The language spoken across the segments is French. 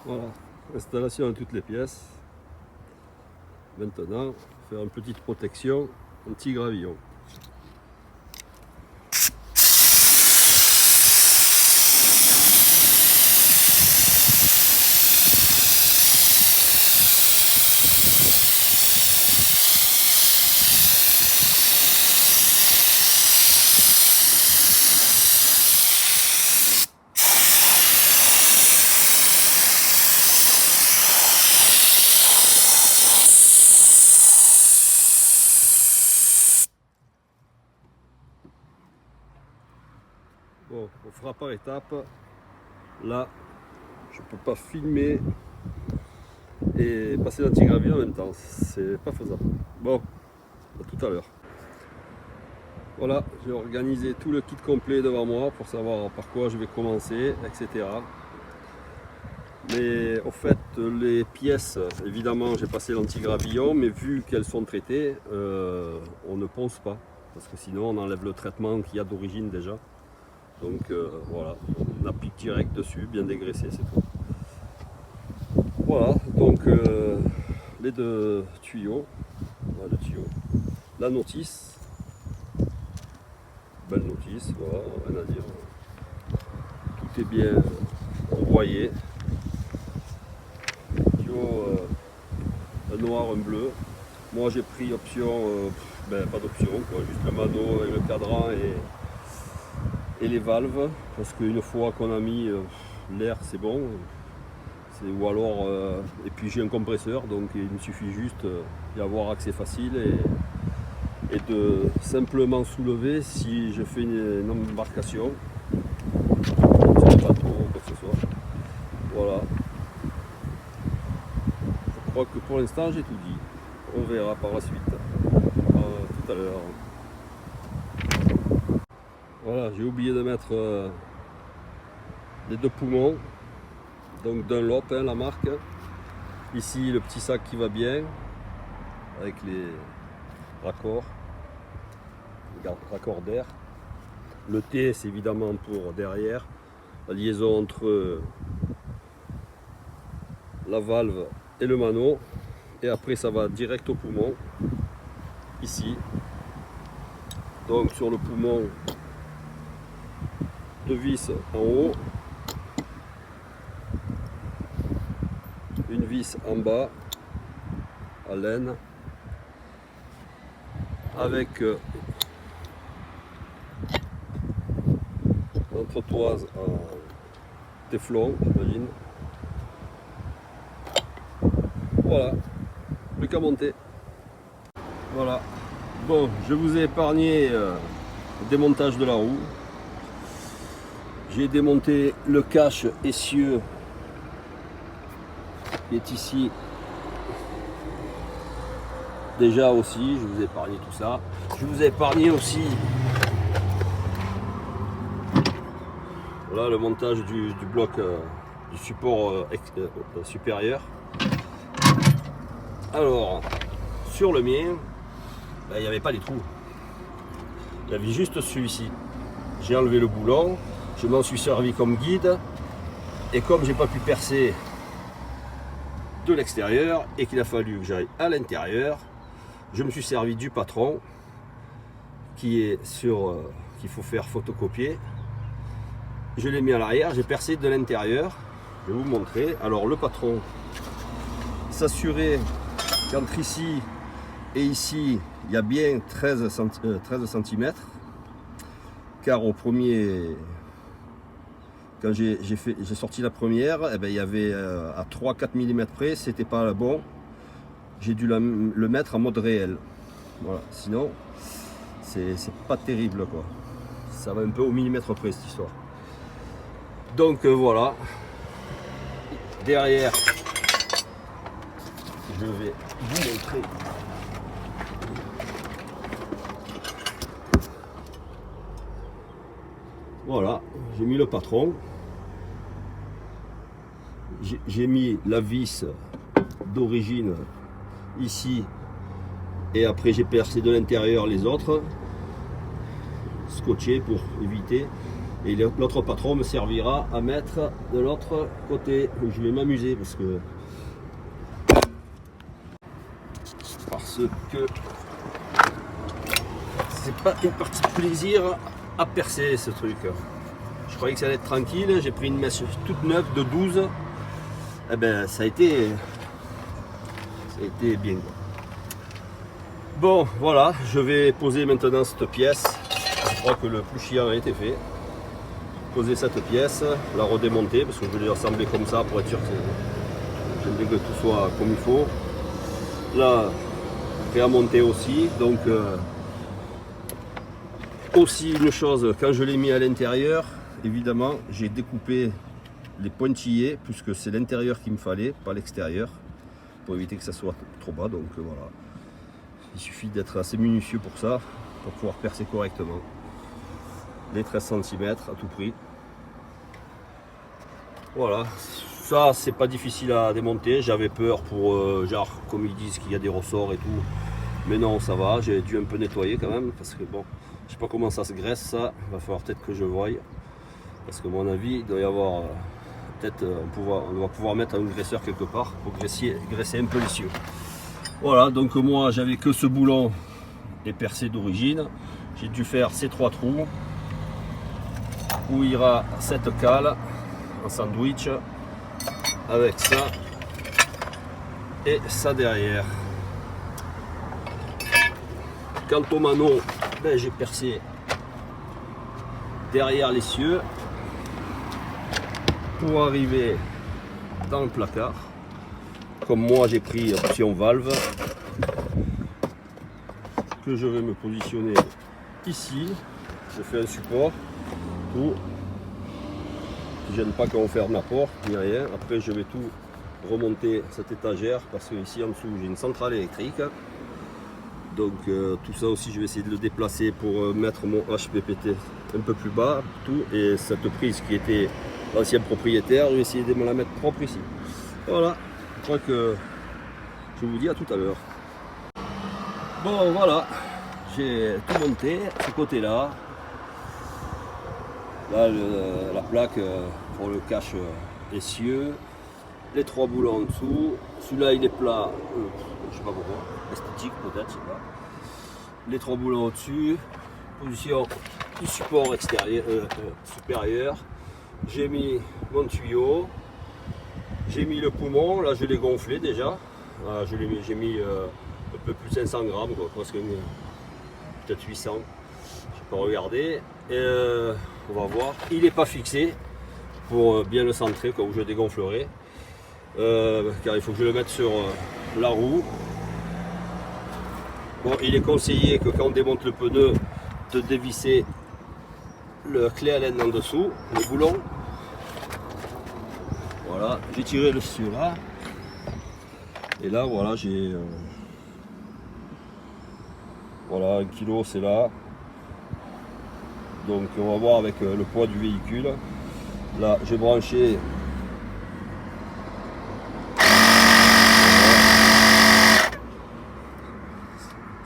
Voilà, installation de toutes les pièces. Maintenant, faire une petite protection anti-gravillon. Bon, on fera par étapes. Là, je peux pas filmer et passer l'anti-gravillon en même temps. C'est pas faisable. Bon, à tout à l'heure. Voilà, j'ai organisé tout le kit complet devant moi pour savoir par quoi je vais commencer, etc. Mais au fait, les pièces, évidemment, j'ai passé l'anti-gravillon, mais vu qu'elles sont traitées, on ne ponce pas. Parce que sinon, on enlève le traitement qu'il y a d'origine déjà. Donc voilà, on applique direct dessus, bien dégraissé, c'est tout. Voilà, donc les deux tuyaux, voilà, la notice, belle notice, voilà, rien à dire. Tout est bien envoyé. Tuyau, un noir, un bleu. Moi j'ai pris option, pas d'option, juste le mano avec le cadran et les valves, parce qu'une fois qu'on a mis l'air, c'est bon. Ou alors, et puis j'ai un compresseur, donc il me suffit juste d'y avoir accès facile et de simplement soulever si je fais une embarcation sur le bateau ou quoi que ce soit. Voilà. Je crois que pour l'instant j'ai tout dit. On verra par la suite. Tout à l'heure. Voilà, j'ai oublié de mettre les deux poumons. Donc Dunlop, la marque. Ici le petit sac qui va bien avec les raccords d'air. Le T c'est évidemment pour derrière, la liaison entre la valve et le mano, et après ça va direct au poumon ici. Donc sur le poumon, deux vis en haut, une vis en bas à laine avec l'entretoise en téflon, j'imagine. Voilà, plus qu'à monter. Voilà. Bon, je vous ai épargné le démontage de la roue. J'ai démonté le cache essieu qui est ici. Déjà aussi, je vous ai épargné tout ça. Je vous ai épargné aussi voilà, le montage du bloc du support supérieur. Alors, sur le mien, il n'y avait pas les trous. Il y avait juste celui-ci. J'ai enlevé le boulon, je m'en suis servi comme guide. Et comme j'ai pas pu percer de l'extérieur et qu'il a fallu que j'aille à l'intérieur, je me suis servi du patron qui est sur qu'il faut faire photocopier. Je l'ai mis à l'arrière, j'ai percé de l'intérieur. Je vais vous montrer. Alors le patron, s'assurer qu'entre ici et ici il y a bien 13 cm, car au premier, quand j'ai sorti la première, il y avait à 3-4 mm près, c'était pas bon. J'ai dû le mettre en mode réel. Voilà. Sinon, c'est pas terrible quoi. Ça va un peu au millimètre près cette histoire. Donc voilà. Derrière, je vais vous montrer. Voilà, j'ai mis le patron. J'ai mis la vis d'origine ici et après j'ai percé de l'intérieur les autres, scotché pour éviter. Et l'autre patron me servira à mettre de l'autre côté. Je vais m'amuser parce que c'est pas une partie de plaisir à percer ce truc. Je croyais que ça allait être tranquille, j'ai pris une mèche toute neuve de 12. Eh ben ça a été bien quoi. Bon voilà, je vais poser maintenant cette pièce. Je crois que le plus chiant a été fait. Poser cette pièce, la redémonter parce que je vais l'assembler comme ça pour être sûr que j'aime bien que tout soit comme il faut. Là, réamonter aussi. Donc aussi une chose, quand je l'ai mis à l'intérieur, évidemment j'ai découpé les pointillés puisque c'est l'intérieur qu'il me fallait, pas l'extérieur, pour éviter que ça soit trop bas. Donc voilà, il suffit d'être assez minutieux pour ça, pour pouvoir percer correctement les 13 cm à tout prix. Voilà, ça c'est pas difficile à démonter. J'avais peur pour genre comme ils disent qu'il y a des ressorts et tout, mais non, ça va. J'ai dû un peu nettoyer quand même parce que bon, je sais pas comment ça se graisse, ça il va falloir peut-être que je voie, parce que à mon avis il doit y avoir peut-être on doit pouvoir mettre un graisseur quelque part pour graisser un peu l'essieu. Voilà, donc moi j'avais que ce boulon et percé d'origine. J'ai dû faire ces 3 trous où ira cette cale en sandwich avec ça et ça derrière. Quant au manon, ben, j'ai percé derrière l'essieu pour arriver dans le placard. Comme moi j'ai pris option valve que je vais me positionner ici. Je fais un support tout qui gêne pas quand on ferme la porte ni rien. Après je vais tout remonter cette étagère parce que ici en dessous j'ai une centrale électrique. Donc tout ça aussi je vais essayer de le déplacer pour mettre mon HPPT un peu plus bas tout, et cette prise qui était l'ancien propriétaire, je vais essayer de me la mettre propre ici. Voilà, je crois que je vous dis à tout à l'heure. Bon voilà, j'ai tout monté, ce côté là. Là la plaque pour le cache essieu, les 3 boulons en dessous. Celui-là il est plat, je sais pas pourquoi, esthétique peut-être, je sais pas. Les 3 boulons au-dessus, position du support extérieur, supérieur. J'ai mis mon tuyau, j'ai mis le poumon, là je l'ai gonflé déjà. Voilà, j'ai mis un peu plus de 500 grammes, quoi, presque peut-être 800, je ne sais pas regarder. Et on va voir, il n'est pas fixé pour bien le centrer où je dégonflerai. Car il faut que je le mette sur la roue. Bon, il est conseillé que quand on démonte le pneu, de dévisser le clé à laine en dessous, le boulon. Voilà, j'ai tiré le dessus là. Et là, voilà, j'ai voilà, 1 kg, c'est là. Donc on va voir avec le poids du véhicule. Là, j'ai branché.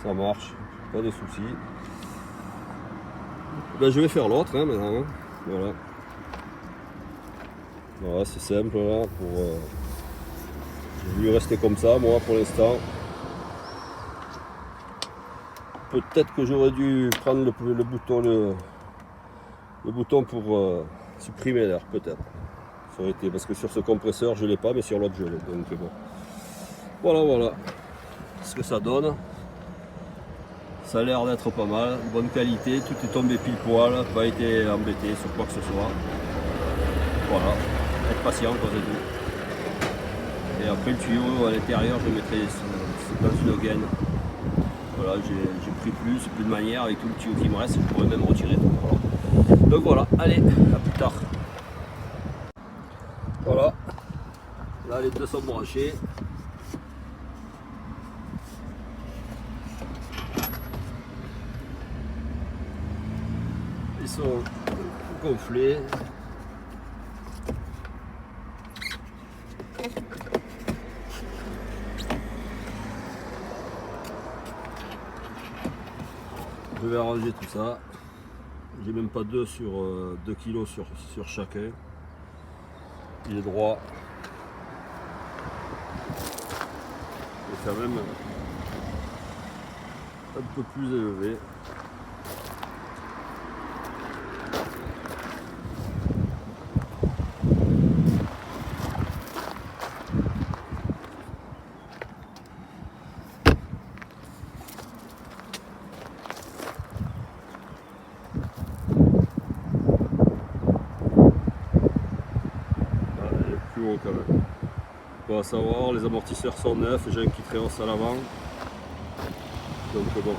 Ça marche, pas de soucis. Ben, je vais faire l'autre hein, maintenant. Hein. Voilà. Voilà, c'est simple là. Je vais rester comme ça, moi pour l'instant. Peut-être que j'aurais dû prendre le bouton pour supprimer l'air, peut-être. Ça aurait été, parce que sur ce compresseur je l'ai pas, mais sur l'autre je l'ai. Donc bon. Voilà ce que ça donne. Ça a l'air d'être pas mal, bonne qualité, tout est tombé pile poil, pas été embêté sur quoi que ce soit. Voilà, être patient quoi, c'est tout. Et après le tuyau à l'intérieur, je le mettrai dans une gaine. Voilà, j'ai pris plus de manière, avec tout le tuyau qui me reste, je pourrais même retirer tout. Voilà. Donc voilà, allez, à plus tard. Voilà, là les deux sont branchés. Ils sont gonflés. Je vais arranger tout ça. j'ai même pas 2 sur 2 kg sur chacun. Il est droit. Et quand même un peu plus élevé. Quand même. On va savoir, les amortisseurs sont neufs, j'ai un kit Reos à l'avant. Donc bon,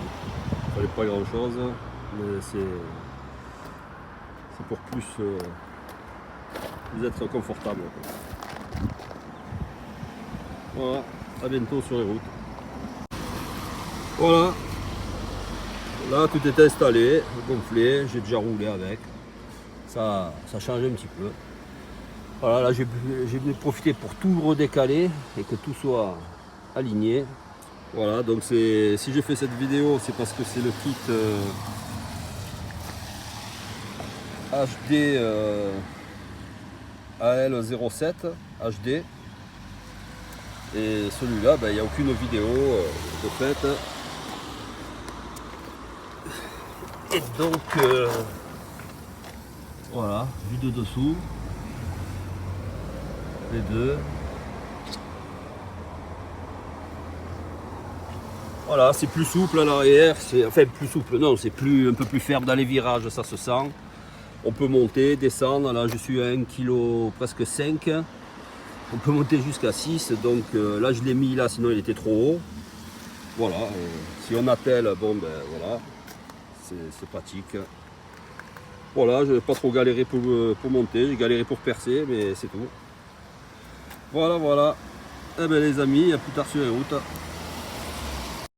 il fallait pas grand chose, mais c'est pour plus être confortable. Voilà, à bientôt sur les routes. Voilà, là tout est installé, gonflé, j'ai déjà roulé avec. Ça change un petit peu. Voilà, là j'ai voulu profiter pour tout redécaler et que tout soit aligné. Voilà, donc si j'ai fait cette vidéo, c'est parce que c'est le kit HD AL07 HD. Et celui-là, il n'y a aucune vidéo de fait. Et donc, voilà, vue de dessous. Les deux. Voilà, c'est plus souple à l'arrière, enfin plus souple, non, c'est un peu plus ferme dans les virages, ça se sent. On peut monter, descendre, là je suis à 1 kg presque 5. On peut monter jusqu'à 6, donc là je l'ai mis là, sinon il était trop haut. Voilà, si on attelle, bon ben voilà, c'est pratique. Voilà, je n'ai pas trop galéré pour monter, j'ai galéré pour percer, mais c'est tout. Voilà, voilà. Eh bien les amis, à plus tard sur les routes.